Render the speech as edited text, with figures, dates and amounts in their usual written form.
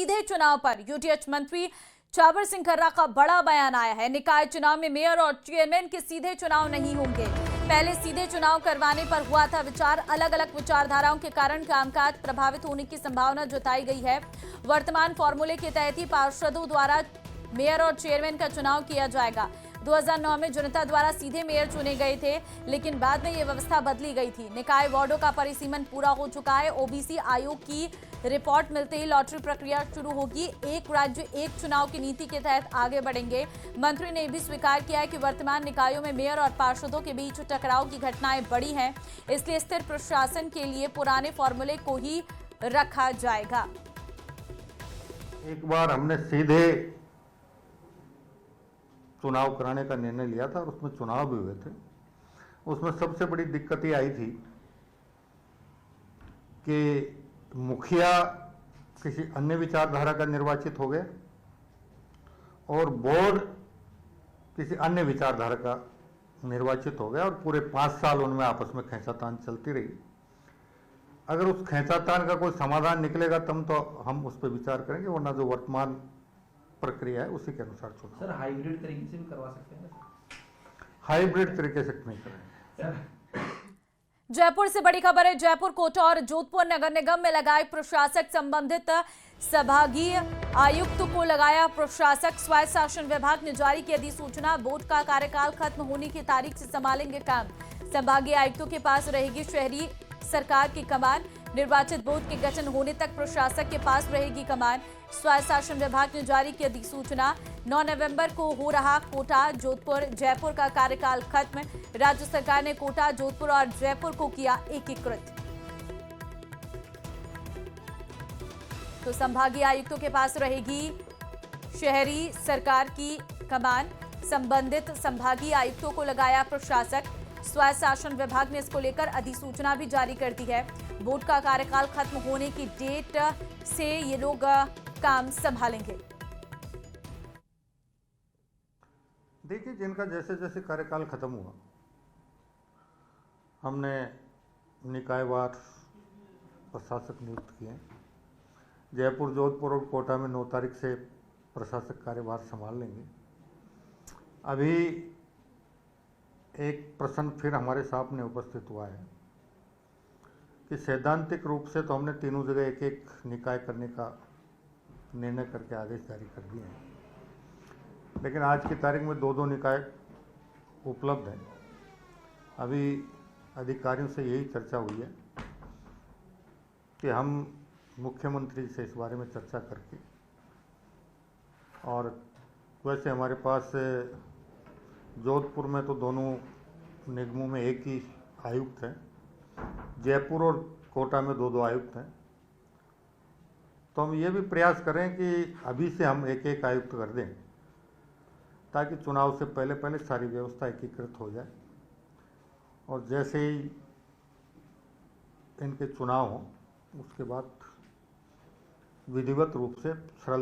सीधे चुनाव पर यूटीएच मंत्री चाबर सिंह खर्रा का बड़ा बयान आया है। निकाय चुनाव में मेयर और चेयरमैन के सीधे चुनाव नहीं होंगे। पहले सीधे चुनाव करवाने पर हुआ था विचार। अलग अलग विचारधाराओं के कारण कामकाज प्रभावित होने की संभावना जताई गई है। वर्तमान फॉर्मूले के तहत ही पार्षदों द्वारा मेयर और चेयरमैन का चुनाव किया जाएगा। 2009 में जनता द्वारा सीधे मेयर चुने गए थे, लेकिन बाद में यह व्यवस्था बदली गई थी। निकाय वार्डों का परिसीमन पूरा हो चुका है। ओबीसी आयोग की रिपोर्ट मिलते ही लॉटरी प्रक्रिया शुरू होगी। एक राज्य एक चुनाव की नीति के तहत आगे बढ़ेंगे। मंत्री ने भी स्वीकार किया है कि वर्तमान निकायों में मेयर और पार्षदों के बीच टकराव की घटनाएं बढ़ी हैं, इसलिए स्थिर प्रशासन के लिए पुराने फॉर्मूले को ही रखा जाएगा। एक बार हमने सीधे चुनाव कराने का निर्णय लिया था और उसमें चुनाव भी हुए थे। उसमें सबसे बड़ी दिक्कत ये आई थी कि मुखिया किसी अन्य विचारधारा का निर्वाचित हो गया और बोर्ड किसी अन्य विचारधारा का निर्वाचित हो गया और पूरे 5 साल उनमें आपस में खींचातान चलती रही। अगर उस खींचातान का कोई समाधान निकलेगा तब तो हम उस पर विचार करेंगे, वरना जो वर्तमान प्रक्रिया है उसी के अनुसार चुनाव। सर, हाइब्रिड तरीके से भी करवा सकते हैं? हाइब्रिड तरीके से नहीं करेंगे। जयपुर से बड़ी खबर है। जयपुर, कोटा और जोधपुर नगर निगम में लगाए प्रशासक। संबंधित संभागीय आयुक्त को लगाया प्रशासक। स्वायत्त शासन विभाग ने जारी की अधिसूचना। बोर्ड का कार्यकाल खत्म होने की तारीख से संभालेंगे काम। संभागीय आयुक्तों के पास रहेगी शहरी सरकार की कमान। निर्वाचित बोर्ड के गठन होने तक प्रशासक के पास रहेगी कमान। स्वायत्त शासन विभाग ने जारी की अधिसूचना। 9 नवंबर को हो रहा कोटा, जोधपुर, जयपुर का कार्यकाल खत्म। राज्य सरकार ने कोटा, जोधपुर और जयपुर को किया एकीकृत। तो संभागीय आयुक्तों के पास रहेगी शहरी सरकार की कमान। संबंधित संभागीय आयुक्तों को लगाया प्रशासक। स्वायत्त शासन विभाग ने इसको लेकर अधिसूचना भी जारी कर दी है। बोर्ड का कार्यकाल खत्म होने की डेट से ये लोग काम संभालेंगे। देखिए, जिनका जैसे जैसे कार्यकाल खत्म हुआ, हमने निकायवार प्रशासक नियुक्त किए। जयपुर, जोधपुर और कोटा में 9 तारीख से प्रशासक कार्यभार संभाल लेंगे। अभी एक प्रश्न फिर हमारे सामने उपस्थित हुआ है कि सैद्धांतिक रूप से तो हमने तीनों जगह एक एक निकाय करने का निर्णय करके आदेश जारी कर दिए हैं, लेकिन आज की तारीख में 2-2 निकाय उपलब्ध हैं। अभी अधिकारियों से यही चर्चा हुई है कि हम मुख्यमंत्री से इस बारे में चर्चा करके, और वैसे हमारे पास जोधपुर में तो दोनों निगमों में एक ही आयुक्त है, जयपुर और कोटा में 2-2 आयुक्त हैं। तो हम ये भी प्रयास करें कि अभी से हम एक एक आयुक्त कर दें, ताकि चुनाव से पहले पहले सारी व्यवस्था एकीकृत हो जाए और जैसे ही इनके चुनाव हों उसके बाद विधिवत रूप से सरल